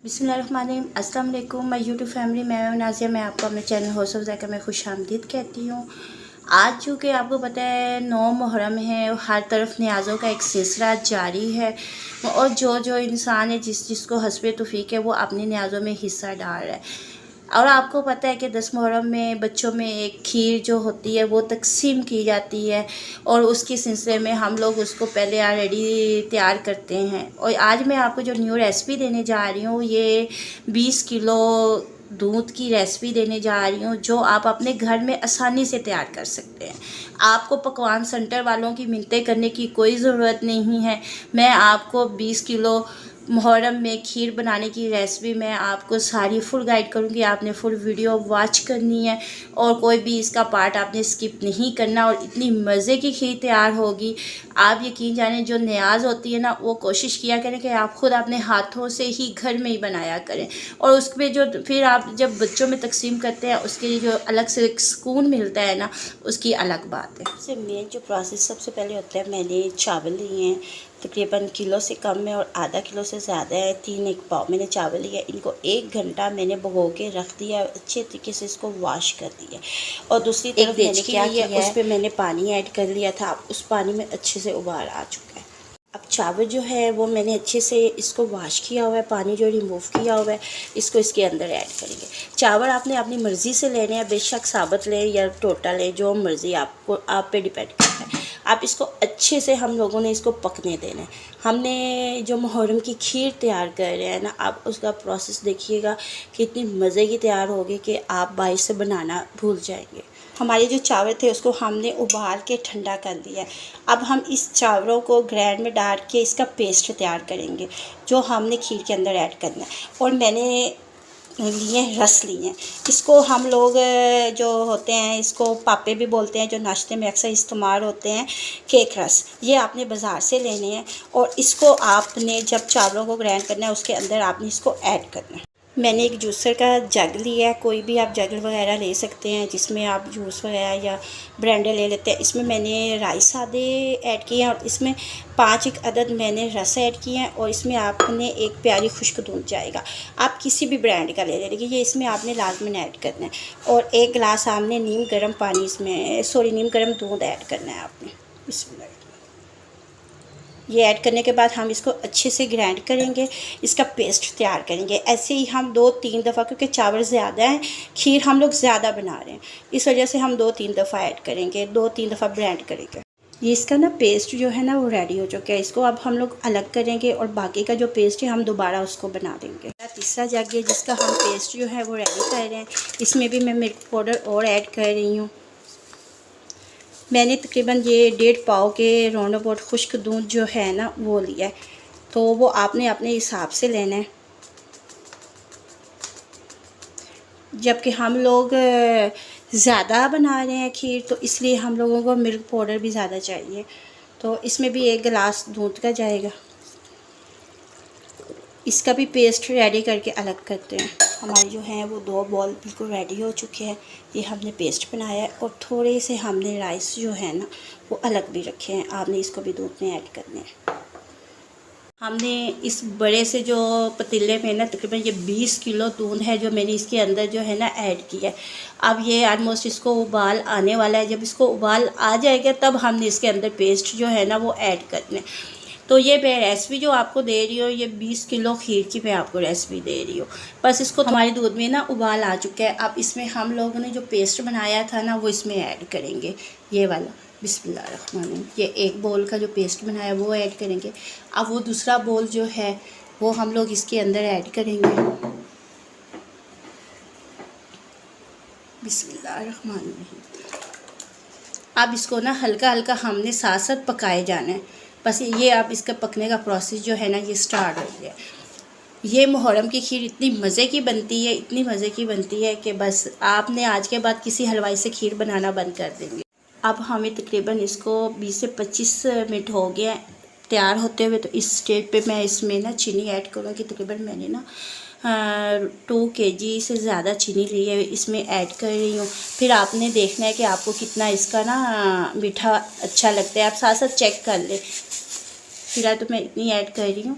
बिस्मिल्लाहिर्रहमानिर्रहीम। अस्सलाम वालेकुम माय यूट्यूब फैमिली, मैं हूं नाज़िया। मैं आपको अपने चैनल हौस ऑफ ज़ायका में खुशामदीद कहती हूँ। आज चूँकि आपको पता है 9 मुहर्रम है, हर तरफ न्याज़ों का एक सिलसिला जारी है और जो इंसान है जिसको हस्बे तौफीक है वो अपनी न्याज़ों में हिस्सा डाल रहा है। और आपको पता है कि 10 मुहर्रम में बच्चों में एक खीर जो होती है वो तकसीम की जाती है और उसके सिलसिले में हम लोग उसको पहले ऑलरेडी तैयार करते हैं। और आज मैं आपको जो न्यू रेसिपी देने जा रही हूँ, ये 20 किलो दूध की रेसिपी देने जा रही हूँ जो आप अपने घर में आसानी से तैयार कर सकते हैं। आपको पकवान सेंटर वालों की मिन्नतें करने की कोई ज़रूरत नहीं है। मैं आपको 20 किलो मुहर्रम में खीर बनाने की रेसिपी मैं आपको सारी फुल गाइड करूँगी। आपने फुल वीडियो वॉच करनी है और कोई भी इसका पार्ट आपने स्किप नहीं करना और इतनी मज़े की खीर तैयार होगी। आप यकीन जानें, जो न्याज़ होती है ना, वो कोशिश किया करें कि आप खुद अपने हाथों से ही घर में ही बनाया करें और उसमें जो फिर आप जब बच्चों में तकसीम करते हैं उसके लिए जो अलग से एक सुकून मिलता है ना, उसकी अलग बात है। सबसे मेन जो प्रोसेस सबसे पहले होता है, मैंने चावल लिए हैं तकरीबन किलो से कम में और आधा किलो से ज़्यादा है, 3 पाव मैंने चावल लिया। इनको 1 घंटा मैंने भिगो के रख दिया, अच्छे तरीके से इसको वॉश कर दिया। और दूसरी तरफ मैंने क्या किया, उस पर मैंने पानी ऐड कर लिया था। उस पानी में अच्छे से उबाल आ चुका है। अब चावल जो है वो मैंने अच्छे से इसको वॉश किया हुआ है, पानी जो रिमूव किया हुआ है इसको इसके अंदर ऐड करेंगे। चावल आपने अपनी मर्ज़ी से लेने हैं, बेशक साबुत लें या टोटा लें, जो मर्ज़ी आपको आप पे डिपेंड करता है। आप इसको अच्छे से हम लोगों ने इसको पकने देना है। हमने जो मुहर्रम की खीर तैयार कर रहे हैं ना, आप उसका प्रोसेस देखिएगा कि इतनी मज़े की तैयार होगी कि आप बाई से बनाना भूल जाएंगे। हमारे जो चावल थे उसको हमने उबाल के ठंडा कर दिया है। अब हम इस चावलों को ग्राइंड में डाल के इसका पेस्ट तैयार करेंगे जो हमने खीर के अंदर ऐड करना है। और मैंने लिए रस लिए हैं। इसको हम लोग जो होते हैं इसको पापे भी बोलते हैं, जो नाश्ते में अक्सर इस्तेमाल होते हैं, केक रस। ये आपने बाज़ार से लेने हैं और इसको आपने जब चावलों को ग्राइंड करना है उसके अंदर आपने इसको ऐड करना है। मैंने एक जूसर का जग लिया है, कोई भी आप जग वगैरह ले सकते हैं जिसमें आप जूस वगैरह या ब्लेंडर ले लेते हैं। इसमें मैंने राइस आधे ऐड किए हैं और इसमें 5 अदद मैंने रस ऐड किए हैं और इसमें आपने एक प्यारी खुश्क दूध जाएगा। आप किसी भी ब्रांड का ले लेकिन ये इसमें आपने लाजमन ऐड करना है। और 1 गिलास आपने नीम गर्म पानी नीम गर्म दूध ऐड करना है आपने। बिस्मिल्लाह। ये ऐड करने के बाद हम इसको अच्छे से ग्राइंड करेंगे, इसका पेस्ट तैयार करेंगे। ऐसे ही हम 2-3 दफ़ा, क्योंकि चावल ज़्यादा हैं, खीर हम लोग ज़्यादा बना रहे हैं, इस वजह से हम 2-3 दफ़ा ऐड करेंगे, 2-3 दफ़ा ग्राइंड करेंगे। ये इसका ना पेस्ट जो है ना वो रेडी हो चुका है। इसको अब हम लोग अलग करेंगे और बाकी का जो पेस्ट है हम दोबारा उसको बना देंगे। तीसरा जग है जिसका हम पेस्ट जो है वो रेडी कर रहे हैं। इसमें भी मैं मिल्क पाउडर और ऐड कर रही हूँ। मैंने तकरीबन ये 1.5 पाव के राउंड अबाउट खुश्क दूध जो है ना वो लिया है, तो वो आपने अपने हिसाब से लेना है। जबकि हम लोग ज़्यादा बना रहे हैं खीर, तो इसलिए हम लोगों को मिल्क पाउडर भी ज़्यादा चाहिए। तो इसमें भी 1 गिलास दूध का जाएगा। इसका भी पेस्ट रेडी करके अलग करते हैं। हमारे जो हैं वो 2 बॉल बिल्कुल रेडी हो चुके हैं। ये हमने पेस्ट बनाया है और थोड़े से हमने राइस जो है ना वो अलग भी रखे हैं। आपने इसको भी दूध में ऐड करने हैं। हमने इस बड़े से जो पतीले में ना तकरीबन ये 20 किलो दूध है जो मैंने इसके अंदर जो है ना ऐड किया है। अब ये ऑलमोस्ट इसको उबाल आने वाला है। जब इसको उबाल आ जाएगा तब हमने इसके अंदर पेस्ट जो है ना वो ऐड करना है। तो ये मैं रेसिपी जो आपको दे रही हूँ, ये 20 किलो खीर की मैं आपको रेसिपी दे रही हूँ। बस इसको हमारे दूध में ना उबाल आ चुका है। अब इसमें हम लोगों ने जो पेस्ट बनाया था ना वो इसमें ऐड करेंगे, ये वाला। बिस्मिल्लाहिर्रहमानिर्रहीम। ये 1 बोल का जो पेस्ट बनाया वो ऐड करेंगे। अब वो दूसरा बोल जो है वो हम लोग इसके अंदर ऐड करेंगे। बिस्मिल्लाहिर्रहमानिर्रहीम। अब इसको ना हल्का हल्का हमने साथ साथ पकाए जाना है। बस ये अब इसका पकने का प्रोसेस जो है ना ये स्टार्ट हो गया। ये मुहर्रम की खीर इतनी मज़े की बनती है, इतनी मज़े की बनती है कि बस आपने आज के बाद किसी हलवाई से खीर बनाना बंद कर देंगे। अब हमें तकरीबन इसको 20 से 25 मिनट हो गया तैयार होते हुए। तो इस स्टेज पे मैं इसमें ना चीनी ऐड करूँगी। तकरीबन मैंने ना 2 kg से ज़्यादा चीनी ली है, इसमें ऐड कर रही हूँ। फिर आपने देखना है कि आपको कितना इसका ना मीठा अच्छा लगता है, आप साथ साथ चेक कर लें। फिलहाल तो मैं इतनी ऐड कर रही हूँ